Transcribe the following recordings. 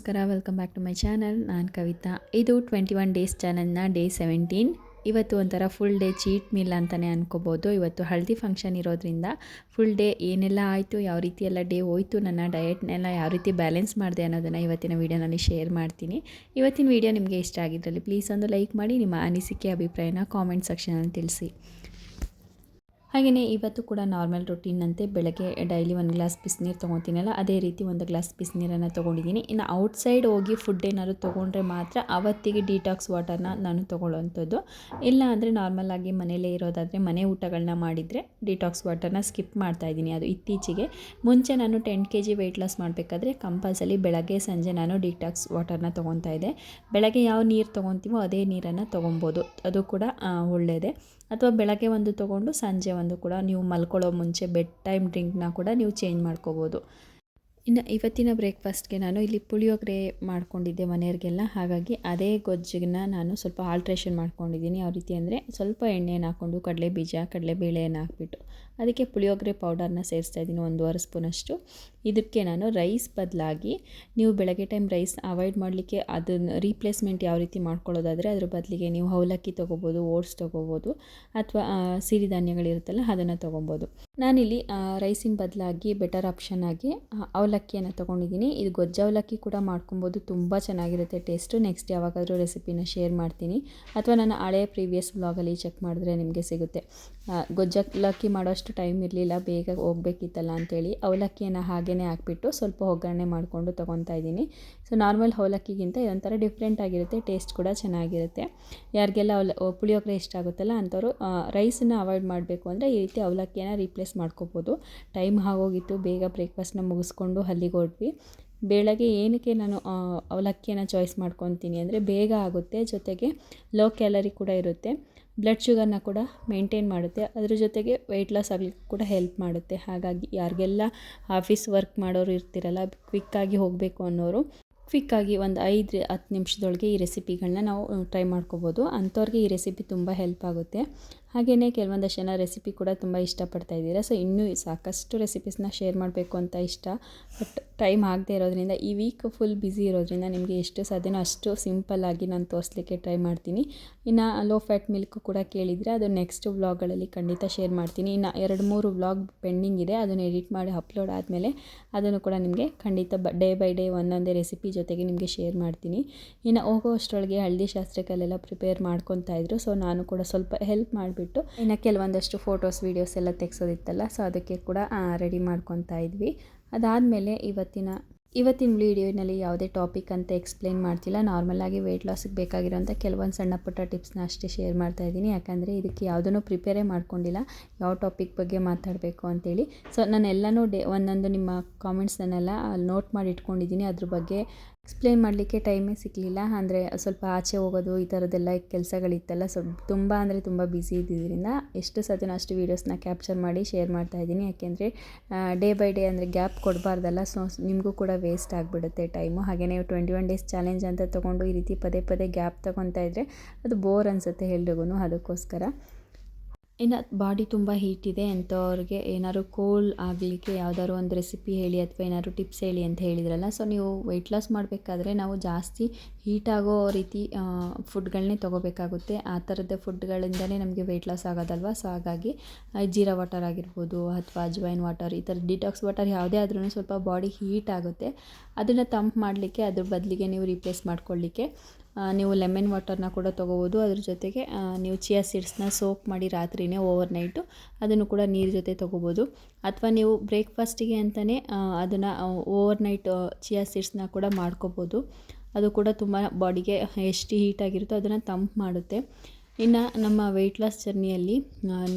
ನಮಸ್ಕಾರ, welcome back to my channel. ನಾನು ಕವಿತಾ. ಇದು 21 ಡೇಸ್ ಚಾನಲ್ನ ಡೇ 17. ಇವತ್ತು ಒಂಥರ ಫುಲ್ ಡೇ ಚೀಟ್ ಮೀಲ್ ಅಂತಲೇ ಅನ್ಕೋಬೋದು. ಇವತ್ತು ಹಳದಿ ಫಂಕ್ಷನ್ ಇರೋದ್ರಿಂದ ಫುಲ್ ಡೇ ಏನೆಲ್ಲ ಆಯಿತು, ಯಾವ ರೀತಿ ಎಲ್ಲ ಡೇ ಹೋಯಿತು, ನನ್ನ ಡಯಟ್ನೆಲ್ಲ ಯಾವ ರೀತಿ ಬ್ಯಾಲೆನ್ಸ್ ಮಾಡಿದೆ ಅನ್ನೋದನ್ನು ಇವತ್ತಿನ ವೀಡಿಯೋನಲ್ಲಿ ಶೇರ್ ಮಾಡ್ತೀನಿ. ಇವತ್ತಿನ ವೀಡಿಯೋ ನಿಮಗೆ ಇಷ್ಟ ಆಗಿದ್ರಲ್ಲಿ ಪ್ಲೀಸ್ ಒಂದು ಲೈಕ್ ಮಾಡಿ, ನಿಮ್ಮ ಅನಿಸಿಕೆ ಅಭಿಪ್ರಾಯನ ಕಾಮೆಂಟ್ ಸೆಕ್ಷನಲ್ಲಿ ತಿಳಿಸಿ. ಹಾಗೆಯೇ ಇವತ್ತು ಕೂಡ ನಾರ್ಮಲ್ ರೊಟೀನಂತೆ ಬೆಳಗ್ಗೆ ಡೈಲಿ ಒಂದು ಗ್ಲಾಸ್ ಬಿಸಿನೀರು ತೊಗೊತೀನಲ್ಲ, ಅದೇ ರೀತಿ ಒಂದು ಗ್ಲಾಸ್ ಬಿಸಿನೀರನ್ನು ತೊಗೊಂಡಿದ್ದೀನಿ. ಇನ್ನು ಔಟ್ಸೈಡ್ ಹೋಗಿ ಫುಡ್ ಏನಾದ್ರು ತೊಗೊಂಡ್ರೆ ಮಾತ್ರ ಅವತ್ತಿಗೆ ಡಿಟಾಕ್ಸ್ ವಾಟರ್ನ ನಾನು ತೊಗೊಳ್ಳೋವಂಥದ್ದು. ಇಲ್ಲ ಅಂದರೆ ನಾರ್ಮಲಾಗಿ ಮನೇಲೇ ಇರೋದಾದರೆ ಮನೆ ಊಟಗಳನ್ನ ಮಾಡಿದರೆ ಡಿಟಾಕ್ಸ್ ವಾಟರ್ನ ಸ್ಕಿಪ್ ಮಾಡ್ತಾಯಿದ್ದೀನಿ. ಅದು ಇತ್ತೀಚೆಗೆ. ಮುಂಚೆ ನಾನು 10 kg ವೆಯ್ಟ್ ಲಾಸ್ ಮಾಡಬೇಕಾದ್ರೆ ಕಂಪಲ್ಸರಿ ಬೆಳಗ್ಗೆ ಸಂಜೆ ನಾನು ಡಿಟಾಕ್ಸ್ ವಾಟರ್ನ ತೊಗೊತಾ ಇದ್ದೆ. ಬೆಳಗ್ಗೆ ಯಾವ ನೀರು ತೊಗೊತೀವೋ ಅದೇ ನೀರನ್ನು ತೊಗೊಬೋದು, ಅದು ಕೂಡ ಒಳ್ಳೆಯದೇ. ಅಥವಾ ಬೆಳಗ್ಗೆ ಒಂದು ತೊಗೊಂಡು ಸಂಜೆ ಒಂದು ಕೂಡ ನೀವು ಮಲ್ಕೊಳ್ಳೋ ಮುಂಚೆ ಬೆಡ್ ಟೈಮ್ ಡ್ರಿಂಕ್ನ ಕೂಡ ನೀವು ಚೇಂಜ್ ಮಾಡ್ಕೋಬೋದು. ಇನ್ನು ಇವತ್ತಿನ ಬ್ರೇಕ್ಫಾಸ್ಟ್ಗೆ ನಾನು ಇಲ್ಲಿ ಪುಳಿಯೋಗರೆ ಮಾಡ್ಕೊಂಡಿದ್ದೆ ಮನೆಯವ್ರಿಗೆಲ್ಲ. ಹಾಗಾಗಿ ಅದೇ ಗೊಜ್ಜನ್ನ ನಾನು ಸ್ವಲ್ಪ ಆಲ್ಟ್ರೇಷನ್ ಮಾಡ್ಕೊಂಡಿದ್ದೀನಿ. ಯಾವ ರೀತಿ ಅಂದರೆ ಸ್ವಲ್ಪ ಎಣ್ಣೆನ ಹಾಕ್ಕೊಂಡು ಕಡಲೆಬೇಳೆಯನ್ನು ಹಾಕ್ಬಿಟ್ಟು ಅದಕ್ಕೆ ಪುಳಿಯೋಗರೆ ಪೌಡರ್ನ ಸೇರಿಸ್ತಾ ಇದ್ದೀನಿ, 1.5 ಸ್ಪೂನಷ್ಟು. ಇದಕ್ಕೆ ನಾನು ರೈಸ್ ಬದಲಾಗಿ, ನೀವು ಬೆಳಗ್ಗೆ ಟೈಮ್ ರೈಸ್ ಅವಾಯ್ಡ್ ಮಾಡಲಿಕ್ಕೆ ಅದನ್ನು ರೀಪ್ಲೇಸ್ಮೆಂಟ್ ಯಾವ ರೀತಿ ಮಾಡ್ಕೊಳ್ಳೋದಾದರೆ ಅದ್ರ ಬದಲಿಗೆ ನೀವು ಅವಲಕ್ಕಿ ತೊಗೋಬೋದು, ಓಟ್ಸ್ ತೊಗೋಬೋದು, ಅಥವಾ ಸಿರಿಧಾನ್ಯಗಳಿರುತ್ತಲ್ಲ ಅದನ್ನು ತೊಗೊಬೋದು. ನಾನಿಲ್ಲಿ ರೈಸಿನ ಬದಲಾಗಿ ಬೆಟರ್ ಆಪ್ಷನ್ ಆಗಿ ಅವಲಕ್ಕಿಯನ್ನು ತೊಗೊಂಡಿದ್ದೀನಿ. ಇದು ಗೊಜ್ಜು ಅವಲಕ್ಕಿ ಕೂಡ ಮಾಡ್ಕೊಬೋದು, ತುಂಬ ಚೆನ್ನಾಗಿರುತ್ತೆ ಟೇಸ್ಟು. ನೆಕ್ಸ್ಟ್ ಯಾವಾಗಾದರೂ ರೆಸಿಪಿನ ಶೇರ್ ಮಾಡ್ತೀನಿ, ಅಥವಾ ನನ್ನ ಹಳೆಯ ಪ್ರೀವಿಯಸ್ ವ್ಲಾಗಲ್ಲಿ ಚೆಕ್ ಮಾಡಿದ್ರೆ ನಿಮಗೆ ಸಿಗುತ್ತೆ. ಗೊಜ್ಜು ಅವಲಕ್ಕಿ ಮಾಡೋಷ್ಟು ಟೈಮ್ ಇರಲಿಲ್ಲ, ಬೇಗ ಹೋಗಬೇಕಿತ್ತಲ್ಲ ಅಂಥೇಳಿ ಅವಲಕ್ಕಿಯನ್ನು ಹಾಗೇ ಹಾಕ್ಬಿಟ್ಟು ಸ್ವಲ್ಪ ಒಗ್ಗರಣೆ ಮಾಡಿಕೊಂಡು ತೊಗೊತಾ ಇದ್ದೀನಿ. ಸೊ ನಾರ್ಮಲ್ ಅವಲಕ್ಕಿಗಿಂತ ಇದೊಂಥರ ಡಿಫ್ರೆಂಟ್ ಆಗಿರುತ್ತೆ, ಟೇಸ್ಟ್ ಕೂಡ ಚೆನ್ನಾಗಿರುತ್ತೆ. ಯಾರಿಗೆಲ್ಲ ಪುಳಿಯೋಗರೆ ಇಷ್ಟ ಆಗುತ್ತಲ್ಲ ಅಂಥವ್ರು ರೈಸನ್ನು ಅವಾಯ್ಡ್ ಮಾಡಬೇಕು ಅಂದರೆ ಈ ರೀತಿ ಅವಲಕ್ಕಿಯನ್ನು ರೀಪ್ಲೇಸ್ ಮಾಡ್ಕೋಬೋದು. ಟೈಮ್ ಆಗೋಗಿತ್ತು, ಬೇಗ ಬ್ರೇಕ್ಫಾಸ್ಟ್ನ ಮುಗಿಸ್ಕೊಂಡು ಅಲ್ಲಿಗೆ ಹೊರಟ್ವಿ. ಬೆಳಗ್ಗೆ ಏನಕ್ಕೆ ನಾನು ಅವಲಕ್ಕಿಯನ್ನು ಚಾಯ್ಸ್ ಮಾಡ್ಕೊತೀನಿ ಅಂದರೆ ಬೇಗ ಆಗುತ್ತೆ, ಜೊತೆಗೆ ಲೋ ಕ್ಯಾಲರಿ ಕೂಡ ಇರುತ್ತೆ, ಬ್ಲಡ್ ಶುಗರ್ನ ಕೂಡ ಮೇಂಟೈನ್ ಮಾಡುತ್ತೆ, ಅದ್ರ ಜೊತೆಗೆ ವೆಯ್ಟ್ ಲಾಸ್ ಆಗಲಿಕ್ಕೆ ಕೂಡ ಹೆಲ್ಪ್ ಮಾಡುತ್ತೆ. ಹಾಗಾಗಿ ಯಾರಿಗೆಲ್ಲ ಆಫೀಸ್ ವರ್ಕ್ ಮಾಡೋರು ಇರ್ತಿರಲ್ಲ, ಕ್ವಿಕ್ಕಾಗಿ ಹೋಗಬೇಕು ಅನ್ನೋರು ಕ್ವಿಕ್ಕಾಗಿ ಒಂದು 5-10 ನಿಮಿಷದೊಳಗೆ ಈ ರೆಸಿಪಿಗಳನ್ನ ನಾವು ಟ್ರೈ ಮಾಡ್ಕೋಬೋದು. ಅಂಥವ್ರಿಗೆ ಈ ರೆಸಿಪಿ ತುಂಬ ಹೆಲ್ಪ್ ಆಗುತ್ತೆ. ಹಾಗೆಯೇ ಕೆಲವೊಂದಷ್ಟು ಜನ ರೆಸಿಪಿ ಕೂಡ ತುಂಬ ಇಷ್ಟಪಡ್ತಾ ಇದ್ದೀರಾ. ಸೊ ಇನ್ನೂ ಸಾಕಷ್ಟು ರೆಸಿಪೀಸ್ನ ಶೇರ್ ಮಾಡಬೇಕು ಅಂತ ಇಷ್ಟ, ಬಟ್ ಟೈಮ್ ಆಗದೆ ಇರೋದ್ರಿಂದ ಈ ವೀಕ್ ಫುಲ್ ಬ್ಯುಸಿ ಇರೋದ್ರಿಂದ ನಿಮಗೆ ಎಷ್ಟು ಸಾಧ್ಯನೋ ಅಷ್ಟು ಸಿಂಪಲ್ಲಾಗಿ ನಾನು ತೋರಿಸ್ಲಿಕ್ಕೆ ಟ್ರೈ ಮಾಡ್ತೀನಿ. ಇನ್ನು ಲೋ ಫ್ಯಾಟ್ ಮಿಲ್ಕ್ ಕೂಡ ಕೇಳಿದರೆ ಅದು ನೆಕ್ಸ್ಟ್ ವ್ಲಾಗ್ಗಳಲ್ಲಿ ಖಂಡಿತ ಶೇರ್ ಮಾಡ್ತೀನಿ. ಇನ್ನು 2-3 ವ್ಲಾಗ್ ಪೆಂಡಿಂಗ್ ಇದೆ, ಅದನ್ನು ಎಡಿಟ್ ಮಾಡಿ ಅಪ್ಲೋಡ್ ಆದಮೇಲೆ ಅದನ್ನು ಕೂಡ ನಿಮಗೆ ಖಂಡಿತ ಡೇ ಬೈ ಡೇ ಒಂದೊಂದೇ ರೆಸಿಪಿ ಜೊತೆಗೆ ನಿಮಗೆ ಶೇರ್ ಮಾಡ್ತೀನಿ. ಇನ್ನು ಹೋಗೋ ಅಷ್ಟರೊಳಗೆ ಹಳದಿ ಶಾಸ್ತ್ರಕ್ಕೆಲ್ಲ ಪ್ರಿಪೇರ್ ಮಾಡ್ಕೊತಾ ಇದ್ರು, ಸೊ ನಾನು ಕೂಡ ಸ್ವಲ್ಪ ಹೆಲ್ಪ್ ಮಾಡಿಬಿಟ್ಟು ಇನ್ನು ಕೆಲವೊಂದಷ್ಟು ಫೋಟೋಸ್ ವೀಡಿಯೋಸ್ ಎಲ್ಲ ತೆಗೆಸೋದಿತ್ತಲ್ಲ, ಸೊ ಅದಕ್ಕೆ ಕೂಡ ರೆಡಿ ಮಾಡ್ಕೊತಾ ಇದ್ವಿ. ಅದಾದಮೇಲೆ ಇವತ್ತಿನ ವೀಡಿಯೋನಲ್ಲಿ ಯಾವುದೇ ಟಾಪಿಕ್ ಅಂತ ಎಕ್ಸ್ಪ್ಲೇನ್ ಮಾಡ್ತಿಲ್ಲ, ನಾರ್ಮಲಾಗಿ ವೆಯ್ಟ್ ಲಾಸಿಗೆ ಬೇಕಾಗಿರೋಂಥ ಕೆಲವೊಂದು ಸಣ್ಣ ಪುಟ್ಟ ಟಿಪ್ಸ್ನ ಅಷ್ಟೇ ಶೇರ್ ಮಾಡ್ತಾಯಿದ್ದೀನಿ. ಯಾಕಂದರೆ ಇದಕ್ಕೆ ಯಾವುದನ್ನು ಪ್ರಿಪೇರೇ ಮಾಡ್ಕೊಂಡಿಲ್ಲ, ಯಾವ ಟಾಪಿಕ್ ಬಗ್ಗೆ ಮಾತಾಡಬೇಕು ಅಂತೇಳಿ. ಸೊ ನಾನೆಲ್ಲನೂ ಒಂದೊಂದು ನಿಮ್ಮ ಕಾಮೆಂಟ್ಸ್ನೆಲ್ಲ ನೋಟ್ ಮಾಡಿ ಇಟ್ಕೊಂಡಿದ್ದೀನಿ, ಅದ್ರ ಬಗ್ಗೆ ಎಕ್ಸ್ಪ್ಲೇನ್ ಮಾಡಲಿಕ್ಕೆ ಟೈಮೇ ಸಿಗಲಿಲ್ಲ. ಅಂದರೆ ಸ್ವಲ್ಪ ಆಚೆ ಹೋಗೋದು ಈ ಥರದ್ದೆಲ್ಲ ಕೆಲಸಗಳಿತ್ತಲ್ಲ, ಸೊ ತುಂಬ ಅಂದರೆ ತುಂಬ ಬ್ಯುಸಿ ಇದ್ದಿದ್ದರಿಂದ ಎಷ್ಟು ಸಾಧ್ಯನೋ ಅಷ್ಟು ವೀಡಿಯೋಸ್ನ ಕ್ಯಾಪ್ಚರ್ ಮಾಡಿ ಶೇರ್ ಮಾಡ್ತಾಯಿದ್ದೀನಿ. ಯಾಕೆಂದರೆ ಡೇ ಬೈ ಡೇ ಅಂದರೆ ಗ್ಯಾಪ್ ಕೊಡಬಾರ್ದಲ್ಲ, ಸೊ ನಿಮಗೂ ಕೂಡ ವೇಸ್ಟ್ ಆಗಿಬಿಡುತ್ತೆ ಟೈಮು. ಹಾಗೆಯೇ 21 ಡೇಸ್ ಚಾಲೆಂಜ್ ಅಂತ ತೊಗೊಂಡು ಈ ರೀತಿ ಪದೇ ಪದೇ ಗ್ಯಾಪ್ ತೊಗೊತಾ ಇದ್ದರೆ ಅದು ಬೋರ್ ಅನಿಸುತ್ತೆ ಎಲ್ರಿಗೂ. ಅದಕ್ಕೋಸ್ಕರ ಇನ್ನು ಬಾಡಿ ತುಂಬ ಹೀಟ್ ಇದೆ ಅಂಥವ್ರಿಗೆ ಏನಾದ್ರು ಕೂಲ್ ಆಗಲಿಕ್ಕೆ ಯಾವುದಾದ್ರು ಒಂದು ರೆಸಿಪಿ ಹೇಳಿ ಅಥವಾ ಏನಾದ್ರು ಟಿಪ್ಸ್ ಹೇಳಿ ಅಂತ ಹೇಳಿದ್ರಲ್ಲ. ಸೊ ನೀವು ವೆಯ್ಟ್ ಲಾಸ್ ಮಾಡಬೇಕಾದ್ರೆ ನಾವು ಜಾಸ್ತಿ ಹೀಟ್ ಆಗೋ ರೀತಿ ಫುಡ್ಗಳನ್ನೇ ತೊಗೋಬೇಕಾಗುತ್ತೆ. ಆ ಥರದ ಫುಡ್ಗಳಿಂದಲೇ ನಮಗೆ ವೆಯ್ಟ್ ಲಾಸ್ ಆಗೋದಲ್ವ. ಸೊ ಹಾಗಾಗಿ ಜೀರಾ ವಾಟರ್ ಆಗಿರ್ಬೋದು ಅಥವಾ ಅಜ್ವೈನ್ ವಾಟರ್, ಈ ಥರ ಡಿಟಾಕ್ಸ್ ವಾಟರ್ ಯಾವುದೇ ಆದ್ರೂ ಸ್ವಲ್ಪ ಬಾಡಿ ಹೀಟ್ ಆಗುತ್ತೆ. ಅದನ್ನು ತಂಪು ಮಾಡಲಿಕ್ಕೆ ಅದ್ರ ಬದಲಿಗೆ ನೀವು ರೀಪ್ಲೇಸ್ ಮಾಡ್ಕೊಳ್ಳಿಕ್ಕೆ ನೀವು ಲೆಮನ್ ವಾಟರ್ನ ಕೂಡ ತೊಗೋಬೋದು. ಅದ್ರ ಜೊತೆಗೆ ನೀವು ಚಿಯಾ ಸೀಡ್ಸ್ನ ಸೋಕ್ ಮಾಡಿ ರಾತ್ರಿನೇ ಓವರ್ನೈಟು ಅದನ್ನು ಕೂಡ ನೀರು ಜೊತೆ ತೊಗೋಬೋದು. ಅಥವಾ ನೀವು ಬ್ರೇಕ್ಫಾಸ್ಟಿಗೆ ಅಂತಲೇ ಅದನ್ನು ಓವರ್ನೈಟ್ ಚಿಯಾ ಸೀಡ್ಸ್ನ ಕೂಡ ಮಾಡ್ಕೋಬೋದು. ಅದು ಕೂಡ ತುಂಬ ಬಾಡಿಗೆ ಎಷ್ಟು ಹೀಟಾಗಿರುತ್ತೋ ಅದನ್ನು ತಂಪು ಮಾಡುತ್ತೆ. ಇನ್ನು ನಮ್ಮ ವೆಯ್ಟ್ ಲಾಸ್ ಜರ್ನಿಯಲ್ಲಿ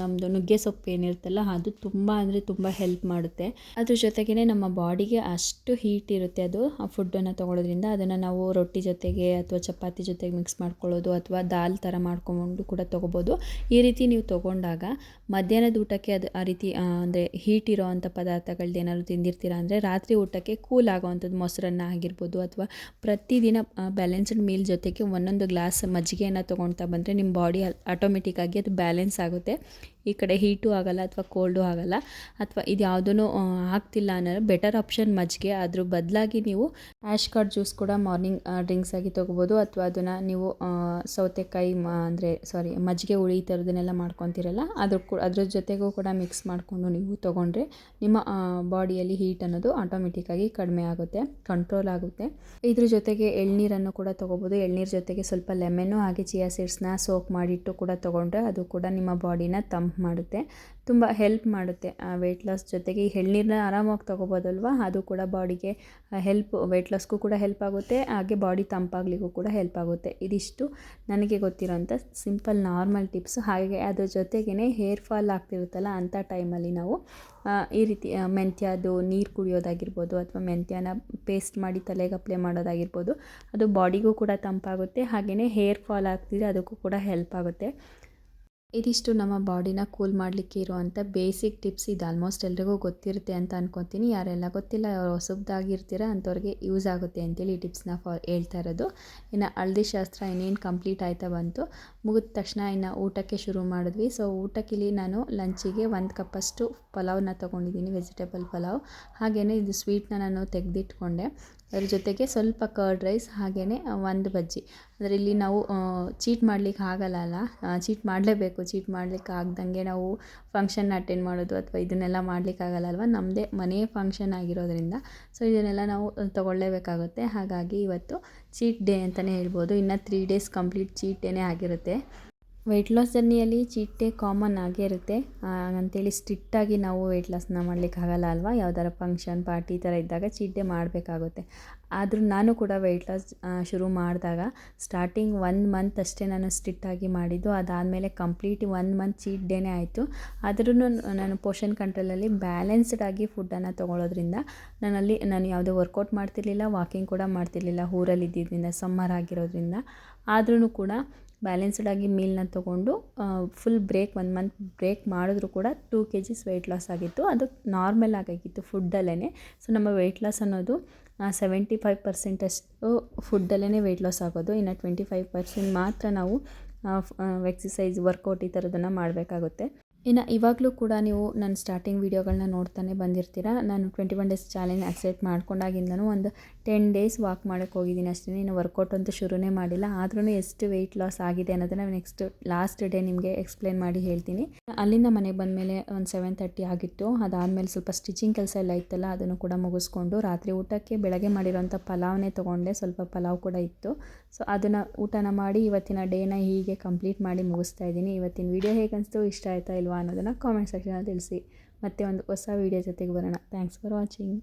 ನಮ್ಮದು ನುಗ್ಗೆ ಸೊಪ್ಪು ಏನಿರುತ್ತಲ್ಲ ಅದು ತುಂಬ ಅಂದರೆ ತುಂಬ ಹೆಲ್ಪ್ ಮಾಡುತ್ತೆ. ಅದ್ರ ಜೊತೆಗೇ ನಮ್ಮ ಬಾಡಿಗೆ ಅಷ್ಟು ಹೀಟ್ ಇರುತ್ತೆ ಅದು ಆ ಫುಡ್ಡನ್ನು ತೊಗೊಳೋದ್ರಿಂದ. ಅದನ್ನು ನಾವು ರೊಟ್ಟಿ ಜೊತೆಗೆ ಅಥವಾ ಚಪಾತಿ ಜೊತೆಗೆ ಮಿಕ್ಸ್ ಮಾಡ್ಕೊಳ್ಳೋದು ಅಥವಾ ದಾಲ್ ಥರ ಮಾಡ್ಕೊಂಡು ಕೂಡ ತೊಗೋಬೋದು. ಈ ರೀತಿ ನೀವು ತೊಗೊಂಡಾಗ ಮಧ್ಯಾಹ್ನದ ಊಟಕ್ಕೆ ಅದು ಆ ರೀತಿ ಅಂದರೆ ಹೀಟ್ ಇರೋ ಅಂಥ ಪದಾರ್ಥಗಳ್ದು ಏನಾದ್ರು ತಿಂದಿರ್ತೀರ ಅಂದರೆ ರಾತ್ರಿ ಊಟಕ್ಕೆ ಕೂಲ್ ಆಗೋವಂಥದ್ದು ಮೊಸರನ್ನ ಆಗಿರ್ಬೋದು, ಅಥವಾ ಪ್ರತಿದಿನ ಬ್ಯಾಲೆನ್ಸ್ಡ್ ಮೀಲ್ ಜೊತೆಗೆ ಒಂದೊಂದು ಗ್ಲಾಸ್ ಮಜ್ಜಿಗೆಯನ್ನು ತೊಗೊಳ್ತಾ ಬಂದರೆ ನಿಮ್ಮ ಬಾಡಿ ಆಟೋಮೆಟಿಕ್ಕಾಗಿ ಅದು ಬ್ಯಾಲೆನ್ಸ್ ಆಗುತ್ತೆ. ಈ ಕಡೆ ಹೀಟು ಆಗೋಲ್ಲ ಅಥವಾ ಕೋಲ್ಡು ಆಗೋಲ್ಲ. ಅಥವಾ ಇದು ಯಾವುದೂ ಆಗ್ತಿಲ್ಲ ಅನ್ನೋರು ಬೆಟರ್ ಆಪ್ಷನ್ ಮಜ್ಜಿಗೆ. ಅದ್ರ ಬದಲಾಗಿ ನೀವು ಆ್ಯಶ್ ಕಾರ್ಡ್ ಜ್ಯೂಸ್ ಕೂಡ ಮಾರ್ನಿಂಗ್ ಡ್ರಿಂಕ್ಸ್ ಆಗಿ ತೊಗೋಬೋದು. ಅಥವಾ ಅದನ್ನು ನೀವು ಸೌತೆಕಾಯಿ ಮಜ್ಜಿಗೆ ಹುಳಿ ಈ ಥರದನ್ನೆಲ್ಲ ಮಾಡ್ಕೊತೀರಲ್ಲ ಅದ್ರ ಜೊತೆಗೂ ಕೂಡ ಮಿಕ್ಸ್ ಮಾಡಿಕೊಂಡು ನೀವು ತೊಗೊಂಡ್ರೆ ನಿಮ್ಮ ಬಾಡಿಯಲ್ಲಿ ಹೀಟ್ ಅನ್ನೋದು ಆಟೋಮೆಟಿಕ್ಕಾಗಿ ಕಡಿಮೆ ಆಗುತ್ತೆ, ಕಂಟ್ರೋಲ್ ಆಗುತ್ತೆ. ಇದ್ರ ಜೊತೆಗೆ ಎಳ್ನೀರನ್ನು ಕೂಡ ತೊಗೋಬೋದು. ಎಳ್ನೀರು ಜೊತೆಗೆ ಸ್ವಲ್ಪ ಲೆಮನ್ನು ಹಾಗೆ ಚಿಯಾ ಸೀಡ್ಸ್ನ ಸೋಕ್ ಮಾಡಿಟ್ಟು ಕೂಡ ತೊಗೊಂಡ್ರೆ ಅದು ಕೂಡ ನಿಮ್ಮ ಬಾಡಿನ ತಂಪು ಮಾಡುತ್ತೆ, ತುಂಬ ಹೆಲ್ಪ್ ಮಾಡುತ್ತೆ. ವೆಯ್ಟ್ ಲಾಸ್ ಜೊತೆಗೆ ಈ ಎಳ್ನೀರನ್ನ ಆರಾಮಾಗಿ ತೊಗೋಬೋದಲ್ವ, ಅದು ಕೂಡ ಬಾಡಿಗೆ ವೆಯ್ಟ್ ಲಾಸ್ಗೂ ಕೂಡ ಹೆಲ್ಪ್ ಆಗುತ್ತೆ, ಹಾಗೆ ಬಾಡಿ ತಂಪಾಗಲಿಕ್ಕೂ ಕೂಡ ಹೆಲ್ಪ್ ಆಗುತ್ತೆ. ಇದಿಷ್ಟು ನನಗೆ ಗೊತ್ತಿರೋಂಥ ಸಿಂಪಲ್ ನಾರ್ಮಲ್ ಟಿಪ್ಸು. ಹಾಗೆ ಅದ್ರ ಜೊತೆಗೇ ಹೇರ್ ಫಾಲ್ ಆಗ್ತಿರುತ್ತಲ್ಲ ಅಂಥ ಟೈಮಲ್ಲಿ ನಾವು ಈ ರೀತಿ ಮೆಂತ್ಯದು ನೀರು ಕುಡಿಯೋದಾಗಿರ್ಬೋದು ಅಥವಾ ಮೆಂತ್ಯನ ಪೇಸ್ಟ್ ಮಾಡಿ ತಲೆಗೆ ಅಪ್ಲೈ ಮಾಡೋದಾಗಿರ್ಬೋದು, ಅದು ಬಾಡಿಗೂ ಕೂಡ ತಂಪಾಗುತ್ತೆ. ಹಾಗೆಯೇ ಹೇರ್ ಫಾಲ್ ಆಗ್ತಿದ್ರೆ ಅದಕ್ಕೂ ಕೂಡ ಹೆಲ್ಪ್ ಆಗುತ್ತೆ. ಇದಿಷ್ಟು ನಮ್ಮ ಬಾಡಿನ ಕೂಲ್ ಮಾಡಲಿಕ್ಕೆ ಇರುವಂಥ ಬೇಸಿಕ್ ಟಿಪ್ಸ್. ಇದು ಆಲ್ಮೋಸ್ಟ್ ಎಲ್ರಿಗೂ ಗೊತ್ತಿರುತ್ತೆ ಅಂತ ಅನ್ಕೊತೀನಿ. ಯಾರೆಲ್ಲ ಗೊತ್ತಿಲ್ಲ ಅವ್ರು ಹೊಸಬ್ದಾಗಿರ್ತೀರ ಅಂಥವ್ರಿಗೆ ಯೂಸ್ ಆಗುತ್ತೆ ಅಂತೇಳಿ ಈ ಟಿಪ್ಸ್ನ ಹೇಳ್ತಾ ಇರೋದು. ಇನ್ನು ಹಳದಿ ಶಾಸ್ತ್ರ ಇನ್ನೇನು ಕಂಪ್ಲೀಟ್ ಆಯ್ತಾ ಬಂತು. ಮುಗಿದ ತಕ್ಷಣ ಇನ್ನು ಊಟಕ್ಕೆ ಶುರು ಮಾಡಿದ್ವಿ. ಸೊ ಊಟಕ್ಕಿಲ್ಲಿ ನಾನು ಲಂಚಿಗೆ 1 ಕಪ್ಪಷ್ಟು ಪಲಾವ್ನ ತೊಗೊಂಡಿದ್ದೀನಿ, ವೆಜಿಟೇಬಲ್ ಪಲಾವ್. ಹಾಗೆಯೇ ಇದು ಸ್ವೀಟ್ನ ನಾನು ತೆಗೆದಿಟ್ಕೊಂಡೆ. ಅದ್ರ ಜೊತೆಗೆ ಸ್ವಲ್ಪ ಕರ್ಡ್ ರೈಸ್, ಹಾಗೆಯೇ 1 ಬಜ್ಜಿ. ಅಂದರೆ ಇಲ್ಲಿ ನಾವು ಚೀಟ್ ಮಾಡಲಿಕ್ಕೆ ಆಗಲ್ಲ, ಚೀಟ್ ಮಾಡಲೇಬೇಕು. ಚೀಟ್ ಮಾಡಲಿಕ್ಕೆ ಆಗ್ದಂಗೆ ನಾವು ಫಂಕ್ಷನ್ ಅಟೆಂಡ್ ಮಾಡೋದು ಅಥವಾ ಇದನ್ನೆಲ್ಲ ಮಾಡಲಿಕ್ಕಾಗಲ್ಲ ಅಲ್ವ, ನಮ್ಮದೇ ಮನೆ ಫಂಕ್ಷನ್ ಆಗಿರೋದ್ರಿಂದ ಸೊ ಇದನ್ನೆಲ್ಲ ನಾವು ತೊಗೊಳ್ಳೇಬೇಕಾಗುತ್ತೆ. ಹಾಗಾಗಿ ಇವತ್ತು ಚೀಟ್ ಡೇ ಅಂತಲೇ ಹೇಳ್ಬೋದು. ಇನ್ನು 3 ಡೇಸ್ ಕಂಪ್ಲೀಟ್ ಚೀಟ್ ಡೇನೇ ಆಗಿರುತ್ತೆ. ವೆಯ್ಟ್ ಲಾಸ್ ಜರ್ನಿಯಲ್ಲಿ ಚೀಟ್ ಡೇ ಕಾಮನ್ ಆಗೇ ಇರುತ್ತೆ. ಅಂಥೇಳಿ ಸ್ಟ್ರಿಕ್ಟಾಗಿ ನಾವು ವೆಯ್ಟ್ ಲಾಸ್ನ ಮಾಡಲಿಕ್ಕಾಗಲ್ಲ ಅಲ್ವಾ. ಯಾವ್ದಾರ ಫಂಕ್ಷನ್ ಪಾರ್ಟಿ ಈ ಥರ ಇದ್ದಾಗ ಚೀಟ್ ಡೇ ಮಾಡಬೇಕಾಗುತ್ತೆ. ಆದರೂ ನಾನು ಕೂಡ ವೆಯ್ಟ್ ಲಾಸ್ ಶುರು ಮಾಡಿದಾಗ ಸ್ಟಾರ್ಟಿಂಗ್ 1 ಮಂತ್ ಅಷ್ಟೇ ನಾನು ಸ್ಟ್ರಿಕ್ಟಾಗಿ ಮಾಡಿದ್ದು. ಅದಾದಮೇಲೆ ಕಂಪ್ಲೀಟ್ 1 ಮಂತ್ ಚೀಟ್ ಡೇನೇ ಆಯಿತು. ಆದ್ರೂ ನಾನು ಪೋಷನ್ ಕಂಟ್ರೋಲಲ್ಲಿ ಬ್ಯಾಲೆನ್ಸ್ಡಾಗಿ ಫುಡ್ಡನ್ನು ತೊಗೊಳೋದ್ರಿಂದ ನಾನು ಯಾವುದೇ ವರ್ಕೌಟ್ ಮಾಡ್ತಿರ್ಲಿಲ್ಲ, ವಾಕಿಂಗ್ ಕೂಡ ಮಾಡ್ತಿರ್ಲಿಲ್ಲ ಊರಲ್ಲಿ ಇದ್ದಿದ್ದರಿಂದ, ಸಮ್ಮರ್ ಆಗಿರೋದ್ರಿಂದ. ಆದ್ರೂ ಕೂಡ ಬ್ಯಾಲೆನ್ಸ್ಡಾಗಿ ಮೀಲ್ನ ತೊಗೊಂಡು ಫುಲ್ 1 ಮಂತ್ ಬ್ರೇಕ್ ಮಾಡಿದ್ರೂ ಕೂಡ 2 kgs ವೆಯ್ಟ್ ಲಾಸ್ ಆಗಿತ್ತು. ಅದು ನಾರ್ಮಲ್ ಆಗಿತ್ತು ಫುಡ್ಡಲ್ಲೇ. ಸೊ ನಮ್ಮ ವೆಯ್ಟ್ ಲಾಸ್ ಅನ್ನೋದು 75% ಅಷ್ಟು ಫುಡ್ಡಲ್ಲೇ ವೆಯ್ಟ್ ಲಾಸ್ ಆಗೋದು. ಇನ್ನು 25% ಮಾತ್ರ ನಾವು ಎಕ್ಸಸೈಸ್, ವರ್ಕೌಟ್ ಈ ಥರದನ್ನು ಮಾಡಬೇಕಾಗುತ್ತೆ. ಇನ್ನು ಇವಾಗಲೂ ಕೂಡ ನೀವು ನನ್ನ ಸ್ಟಾರ್ಟಿಂಗ್ ವೀಡಿಯೋಗಳನ್ನ ನೋಡ್ತಾನೆ ಬಂದಿರ್ತೀರ. ನಾನು 21 ಡೇಸ್ ಚಾಲೆಂಜ್ ಅಕ್ಸೆಪ್ಟ್ ಮಾಡ್ಕೊಂಡಾಗಿಂದನೂ ಒಂದು 10 ಡೇಸ್ ವಾಕ್ ಮಾಡೋಕ್ಕೆ ಹೋಗಿದ್ದೀನಿ ಅಷ್ಟೇ. ಇನ್ನು ವರ್ಕೌಟ್ ಅಂತೂ ಶುರುನೇ ಮಾಡಿಲ್ಲ. ಆದ್ರೂ ಎಷ್ಟು ವೆಯ್ಟ್ ಲಾಸ್ ಆಗಿದೆ ಅನ್ನೋದನ್ನು ನೆಕ್ಸ್ಟ್ ಲಾಸ್ಟ್ ಡೇ ನಿಮಗೆ ಎಕ್ಸ್ಪ್ಲೇನ್ ಮಾಡಿ ಹೇಳ್ತೀನಿ. ಅಲ್ಲಿಂದ ಮನೆಗೆ ಬಂದಮೇಲೆ ಒಂದು 7:30 ಆಗಿತ್ತು. ಅದಾದಮೇಲೆ ಸ್ವಲ್ಪ ಸ್ಟಿಚಿಂಗ್ ಕೆಲಸ ಎಲ್ಲ ಇತ್ತಲ್ಲ, ಅದನ್ನು ಕೂಡ ಮುಗಿಸ್ಕೊಂಡು ರಾತ್ರಿ ಊಟಕ್ಕೆ ಬೆಳಗ್ಗೆ ಮಾಡಿರೋಂಥ ಪಲಾವ್ನೇ ತೊಗೊಂಡೆ. ಸ್ವಲ್ಪ ಪಲಾವ್ ಕೂಡ ಇತ್ತು. ಸೊ ಅದನ್ನು ಊಟನ ಮಾಡಿ ಇವತ್ತಿನ ಡೇನ ಹೀಗೆ ಕಂಪ್ಲೀಟ್ ಮಾಡಿ ಮುಗಿಸ್ತಾ ಇದ್ದೀನಿ. ಇವತ್ತಿನ ವೀಡಿಯೋ ಹೇಗೆ ಅನಿಸ್ತು, ಇಷ್ಟ ಆಯಿತಾ ಇಲ್ವಾ ಅನ್ನೋದನ್ನು ಕಾಮೆಂಟ್ ಸೆಕ್ಷನಲ್ಲಿ ತಿಳಿಸಿ. ಮತ್ತೆ ಒಂದು ಹೊಸ ವೀಡಿಯೋ ಜೊತೆಗೆ ಬರೋಣ. Thanks for watching.